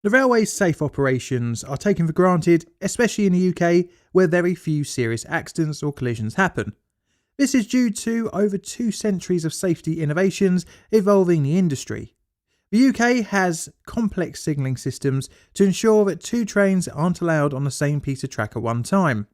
The railway's safe operations are taken for granted, especially in the UK, where very few serious accidents or collisions happen. This is due to over 2 centuries of safety innovations evolving the industry. The UK has complex signalling systems to ensure that 2 trains aren't allowed on the same piece of track at one time.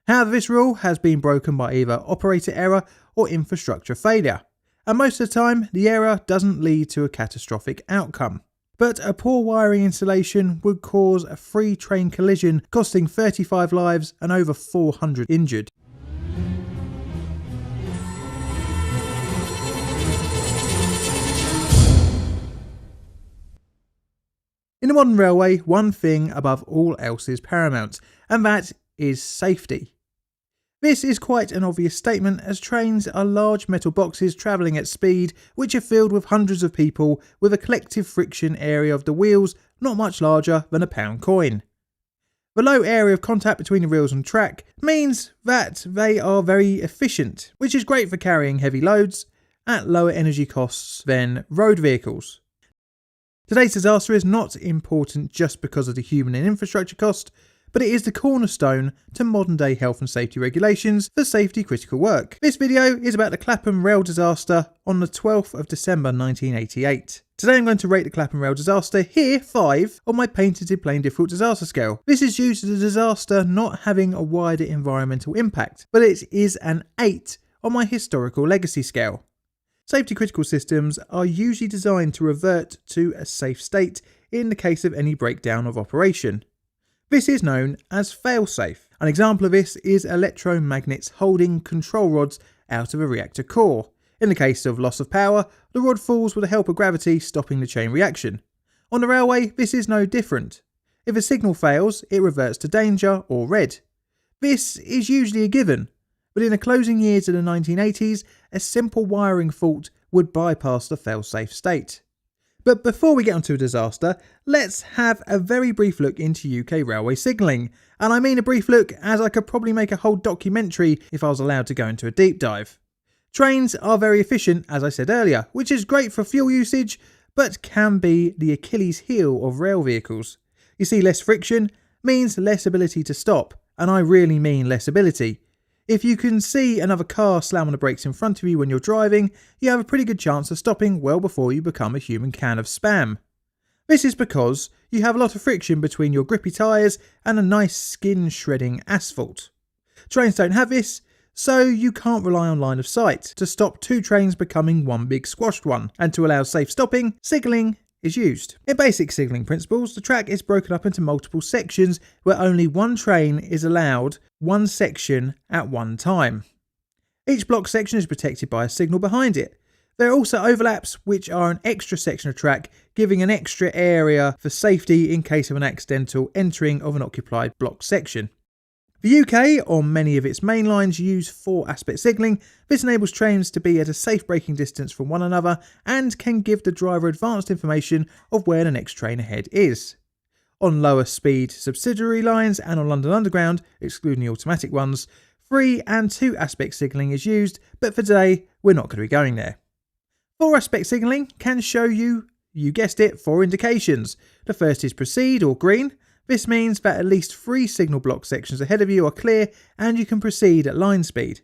However, this rule has been broken by either operator error or infrastructure failure, and most of the time the error doesn't lead to a catastrophic outcome. But a poor wiring installation would cause a 3 train collision, costing 35 lives and over 400 injured. In the modern railway, one thing above all else is paramount, and that is safety. This is quite an obvious statement, as trains are large metal boxes travelling at speed which are filled with hundreds of people with a collective friction area of the wheels not much larger than a pound coin. The low area of contact between the wheels and track means that they are very efficient, which is great for carrying heavy loads at lower energy costs than road vehicles. Today's disaster is not important just because of the human and infrastructure cost, but it is the cornerstone to modern day health and safety regulations for safety critical work. This video is about the Clapham rail disaster on the 12th of December 1988. Today I'm going to rate the Clapham rail disaster here 5 on my painted plain difficult disaster scale. This is due to the disaster not having a wider environmental impact, but it is an 8 on my historical legacy scale. Safety critical systems are usually designed to revert to a safe state in the case of any breakdown of operation. This is known as failsafe. An example of this is electromagnets holding control rods out of a reactor core. In the case of loss of power, the rod falls with the help of gravity, stopping the chain reaction. On the railway, this is no different. If a signal fails, it reverts to danger or red. This is usually a given, but in the closing years of the 1980s, a simple wiring fault would bypass the failsafe state. But before we get onto a disaster, let's have a very brief look into UK railway signalling. And I mean a brief look, as I could probably make a whole documentary if I was allowed to go into a deep dive. Trains are very efficient, as I said earlier, which is great for fuel usage, but can be the Achilles heel of rail vehicles. You see, less friction means less ability to stop, and I really mean less ability. If you can see another car slam on the brakes in front of you when you're driving, you have a pretty good chance of stopping well before you become a human can of spam. This is because you have a lot of friction between your grippy tyres and a nice skin shredding asphalt. Trains don't have this, so you can't rely on line of sight to stop 2 trains becoming one big squashed one, and to allow safe stopping, signalling is used. In basic signalling principles, the track is broken up into multiple sections where only one train is allowed one section at one time. Each block section is protected by a signal behind it. There are also overlaps, which are an extra section of track, giving an extra area for safety in case of an accidental entering of an occupied block section. The UK, on many of its main lines, use 4-aspect signalling. This enables trains to be at a safe braking distance from one another and can give the driver advanced information of where the next train ahead is. On lower speed subsidiary lines and on London Underground, excluding the automatic ones, 3 and 2-aspect signalling is used, but for today we're not going to be going there. 4-aspect signalling can show you guessed it, 4 indications. The first is proceed or green. This means that at least 3 signal block sections ahead of you are clear and you can proceed at line speed.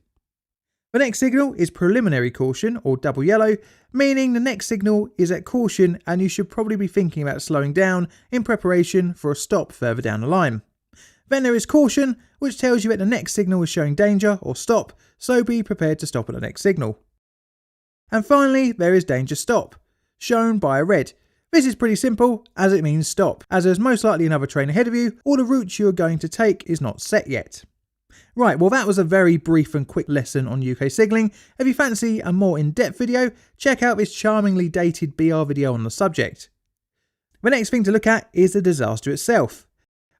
The next signal is preliminary caution or double yellow, meaning the next signal is at caution and you should probably be thinking about slowing down in preparation for a stop further down the line. Then there is caution, which tells you that the next signal is showing danger or stop, so be prepared to stop at the next signal. And finally, there is danger stop, shown by a red. This is pretty simple, as it means stop, as there's most likely another train ahead of you, or the route you are going to take is not set yet. Right, well that was a very brief and quick lesson on UK signalling. If you fancy a more in-depth video, check out this charmingly dated BR video on the subject. The next thing to look at is the disaster itself.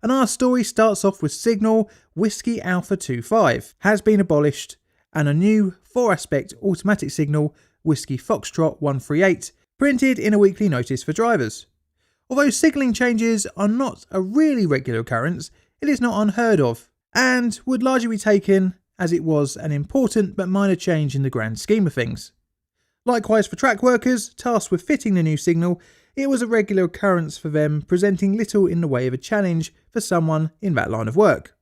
And our story starts off with signal Whiskey Alpha 25 has been abolished and a new 4-aspect automatic signal Whiskey Foxtrot 138 printed in a weekly notice for drivers. Although signalling changes are not a really regular occurrence, it is not unheard of, and would largely be taken as it was an important but minor change in the grand scheme of things. Likewise for track workers tasked with fitting the new signal, it was a regular occurrence for them, presenting little in the way of a challenge for someone in that line of work.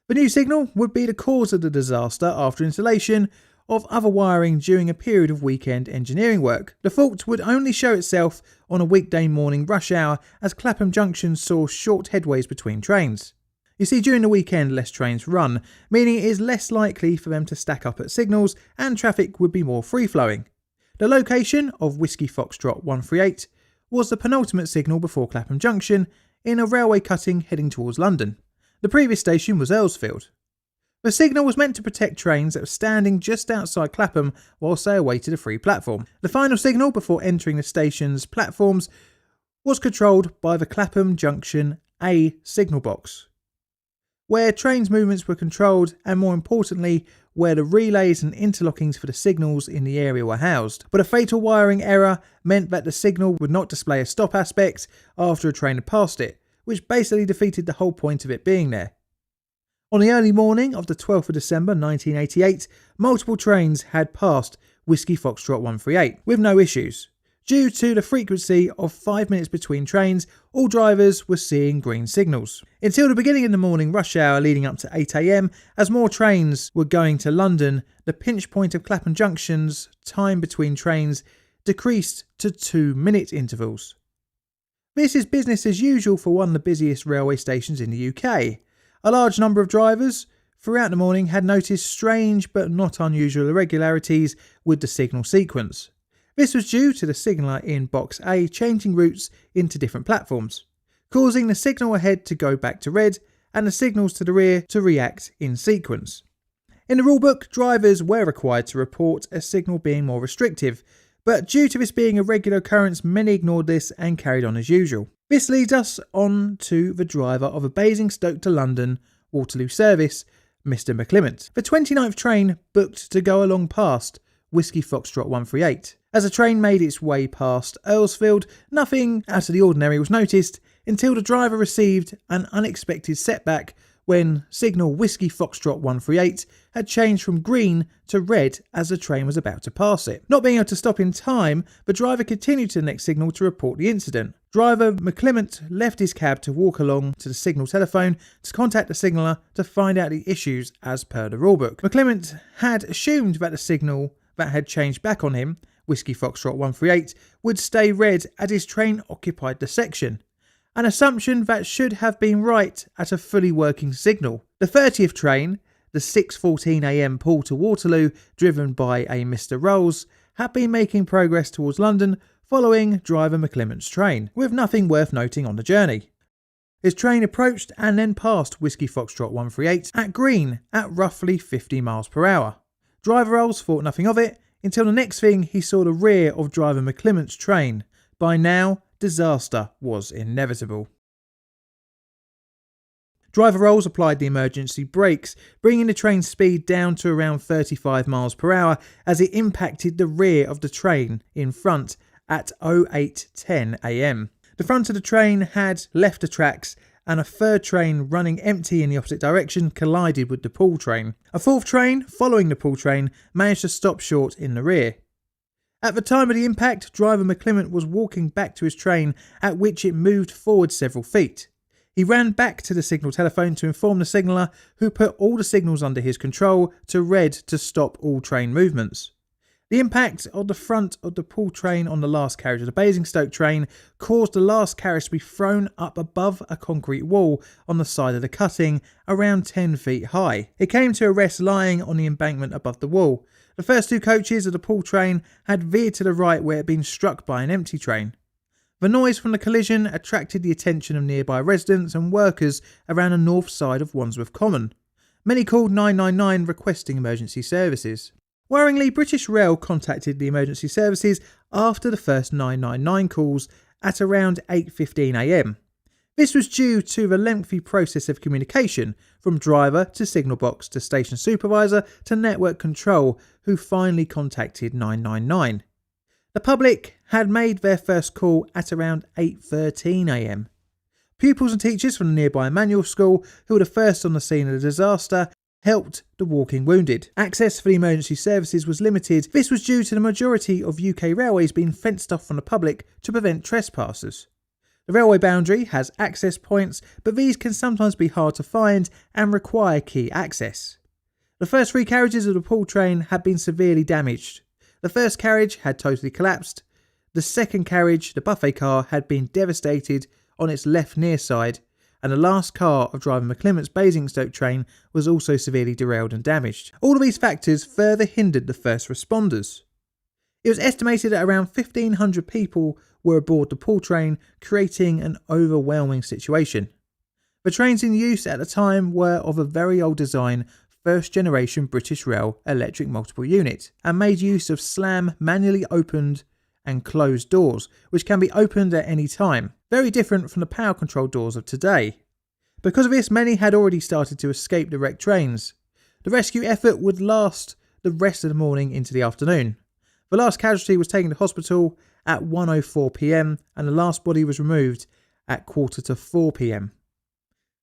The new signal would be the cause of the disaster after installation of other wiring during a period of weekend engineering work. The fault would only show itself on a weekday morning rush hour as Clapham Junction saw short headways between trains. You see, during the weekend less trains run, meaning it is less likely for them to stack up at signals and traffic would be more free-flowing. The location of Whiskey Foxtrot 138 was the penultimate signal before Clapham Junction in a railway cutting heading towards London. The previous station was Earlsfield. The signal was meant to protect trains that were standing just outside Clapham whilst they awaited a free platform. The final signal before entering the station's platforms was controlled by the Clapham Junction A signal box, where trains' movements were controlled and, more importantly, where the relays and interlockings for the signals in the area were housed. But a fatal wiring error meant that the signal would not display a stop aspect after a train had passed it, which basically defeated the whole point of it being there. On the early morning of the 12th of December 1988, multiple trains had passed Whiskey Foxtrot 138 with no issues. Due to the frequency of 5 minutes between trains, all drivers were seeing green signals. Until the beginning of the morning rush hour leading up to 8 AM, as more trains were going to London, the pinch point of Clapham Junction's time between trains decreased to 2-minute intervals. This is business as usual for one of the busiest railway stations in the UK. A large number of drivers throughout the morning had noticed strange but not unusual irregularities with the signal sequence. This was due to the signaller in Box A changing routes into different platforms, causing the signal ahead to go back to red and the signals to the rear to react in sequence. In the rulebook, drivers were required to report a signal being more restrictive, but due to this being a regular occurrence, many ignored this and carried on as usual. This leads us on to the driver of a Basingstoke to London Waterloo service, Mr McClement. The 29th train booked to go along past Whiskey Foxtrot 138. As the train made its way past Earlsfield, nothing out of the ordinary was noticed until the driver received an unexpected setback when signal Whiskey Foxtrot 138 had changed from green to red as the train was about to pass it. Not being able to stop in time, the driver continued to the next signal to report the incident. Driver McClement left his cab to walk along to the signal telephone to contact the signaller to find out the issues as per the rulebook. McClement had assumed that the signal that had changed back on him, Whiskey Foxtrot 138, would stay red as his train occupied the section. An assumption that should have been right at a fully working signal. The 30th train, the 6:14 AM pull to Waterloo, driven by a Mr Rolls, had been making progress towards London following driver McClement's train, with nothing worth noting on the journey. His train approached and then passed Whiskey Foxtrot 138 at green at roughly 50 miles per hour. Driver Rolls thought nothing of it until the next thing he saw the rear of driver McClement's train. By now, disaster was inevitable. Driver Rolls applied the emergency brakes, bringing the train's speed down to around 35 miles per hour as it impacted the rear of the train in front at 08:10 AM. The front of the train had left the tracks and a third train running empty in the opposite direction collided with the pull train. A fourth train, following the pull train, managed to stop short in the rear. At the time of the impact, driver McClement was walking back to his train, at which it moved forward several feet. He ran back to the signal telephone to inform the signaller, who put all the signals under his control to red to stop all train movements. The impact of the front of the pull train on the last carriage of the Basingstoke train caused the last carriage to be thrown up above a concrete wall on the side of the cutting, around 10 feet high. It came to a rest lying on the embankment above the wall. The first two coaches of the pull train had veered to the right where it had been struck by an empty train. The noise from the collision attracted the attention of nearby residents and workers around the north side of Wandsworth Common. Many called 999 requesting emergency services. Worryingly, British Rail contacted the emergency services after the first 999 calls at around 8:15 AM. This was due to the lengthy process of communication from driver to signal box to station supervisor to network control, who finally contacted 999. The public had made their first call at around 8:13 AM. Pupils and teachers from the nearby Emmanuel School, who were the first on the scene of the disaster, helped the walking wounded. Access for the emergency services was limited. This was due to the majority of UK railways being fenced off from the public to prevent trespassers. The railway boundary has access points, but these can sometimes be hard to find and require key access. The first 3 carriages of the Paul train had been severely damaged. The first carriage had totally collapsed. The second carriage, the buffet car, had been devastated on its left near side, and the last car of driver McClement's Basingstoke train was also severely derailed and damaged. All of these factors further hindered the first responders. It was estimated that around 1,500 people were aboard the Paul train, creating an overwhelming situation. The trains in use at the time were of a very old design, first generation British Rail electric multiple unit, and made use of slam manually opened and closed doors, which can be opened at any time, very different from the power control doors of today. Because of this, many had already started to escape the wrecked trains. The rescue effort would last the rest of the morning into the afternoon. The last casualty was taken to hospital at 1:04 p.m. and the last body was removed at 3:45 p.m.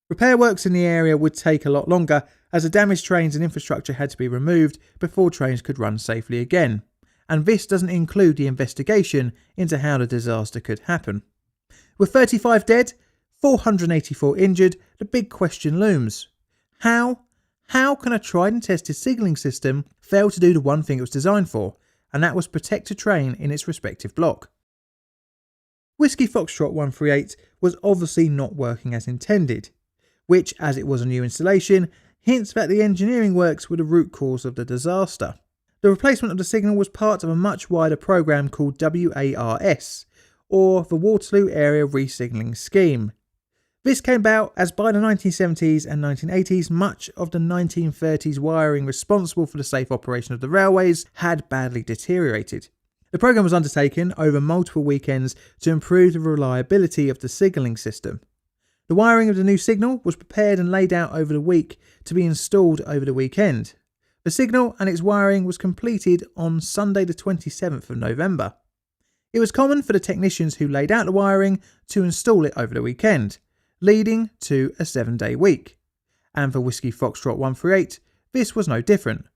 Repair works in the area would take a lot longer, as the damaged trains and infrastructure had to be removed before trains could run safely again. And this doesn't include the investigation into how the disaster could happen. With 35 dead, 484 injured, the big question looms. How can a tried and tested signalling system fail to do the one thing it was designed for, and that was protect a train in its respective block? Whiskey Foxtrot 138 was obviously not working as intended, which, as it was a new installation, hints that the engineering works were the root cause of the disaster. The replacement of the signal was part of a much wider programme called WARS, or the Waterloo Area Resignalling Scheme. This came about as by the 1970s and 1980s, much of the 1930s wiring responsible for the safe operation of the railways had badly deteriorated. The programme was undertaken over multiple weekends to improve the reliability of the signalling system. The wiring of the new signal was prepared and laid out over the week to be installed over the weekend. The signal and its wiring was completed on Sunday the 27th of November. It was common for the technicians who laid out the wiring to install it over the weekend, leading to a 7-day week. And for Whiskey Foxtrot 138, this was no different,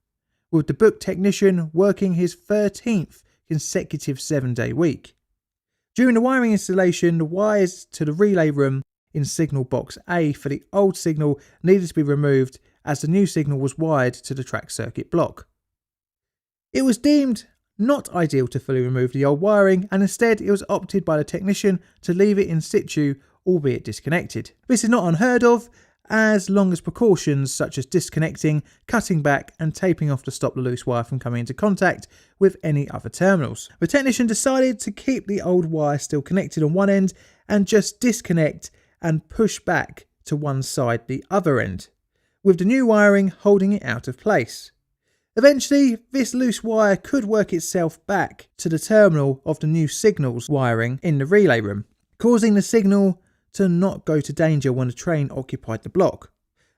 with the book technician working his 13th consecutive 7-day week. During the wiring installation, the wires to the relay room in signal box A for the old signal needed to be removed, as the new signal was wired to the track circuit block. It was deemed not ideal to fully remove the old wiring, and instead it was opted by the technician to leave it in situ, albeit disconnected. This is not unheard of, as long as precautions such as disconnecting, cutting back and taping off to stop the loose wire from coming into contact with any other terminals. The technician decided to keep the old wire still connected on one end and just disconnect and push back to one side the other end, with the new wiring holding it out of place. Eventually, this loose wire could work itself back to the terminal of the new signal's wiring in the relay room, causing the signal to not go to danger when the train occupied the block.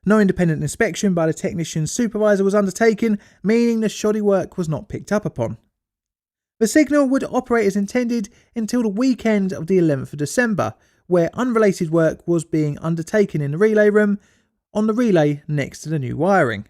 No independent inspection by the technician's supervisor was undertaken, meaning the shoddy work was not picked up upon. The signal would operate as intended until the weekend of the 11th of December, where unrelated work was being undertaken in the relay room on the relay next to the new wiring.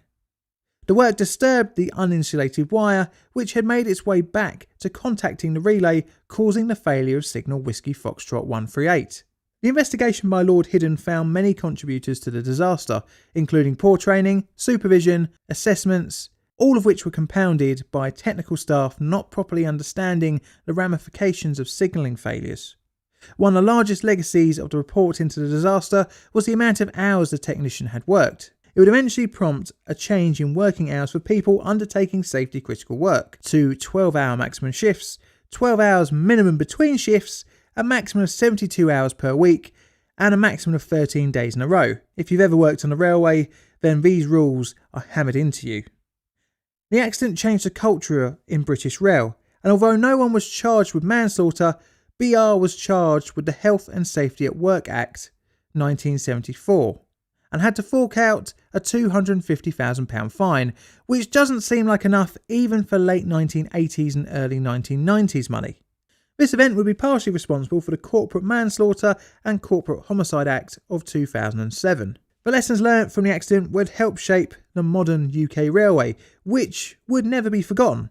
The work disturbed the uninsulated wire, which had made its way back to contacting the relay, causing the failure of signal Whiskey Foxtrot 138. The investigation by Lord Hidden found many contributors to the disaster, including poor training, supervision, assessments, all of which were compounded by technical staff not properly understanding the ramifications of signalling failures. One of the largest legacies of the report into the disaster was the amount of hours the technician had worked. It would eventually prompt a change in working hours for people undertaking safety critical work to 12-hour maximum shifts, 12 hours minimum between shifts, a maximum of 72 hours per week, and a maximum of 13 days in a row. If you've ever worked on a railway, then these rules are hammered into you. The accident changed the culture in British Rail, and although no one was charged with manslaughter, BR was charged with the Health and Safety at Work Act 1974 and had to fork out a £250,000 fine, which doesn't seem like enough even for late 1980s and early 1990s money. This event would be partially responsible for the Corporate Manslaughter and Corporate Homicide Act of 2007. But lessons learnt from the accident would help shape the modern UK railway, which would never be forgotten.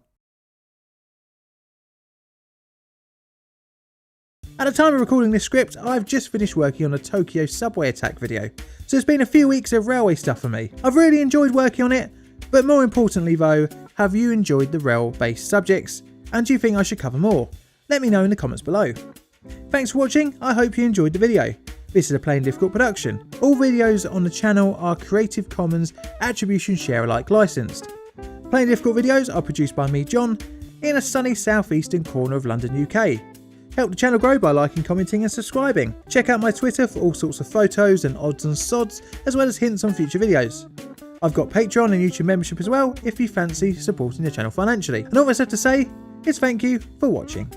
At the time of recording this script, I've just finished working on a Tokyo subway attack video, so it's been a few weeks of railway stuff for me. I've really enjoyed working on it, but more importantly though, have you enjoyed the rail-based subjects, and do you think I should cover more? Let me know in the comments below. Thanks for watching, I hope you enjoyed the video. This is a Plain Difficult production. All videos on the channel are Creative Commons Attribution Share Alike licensed. Plain Difficult videos are produced by me, John, in a sunny southeastern corner of London, UK. Help the channel grow by liking, commenting and subscribing. Check out my Twitter for all sorts of photos and odds and sods, as well as hints on future videos. I've got Patreon and YouTube membership as well if you fancy supporting the channel financially. And all I have to say is thank you for watching.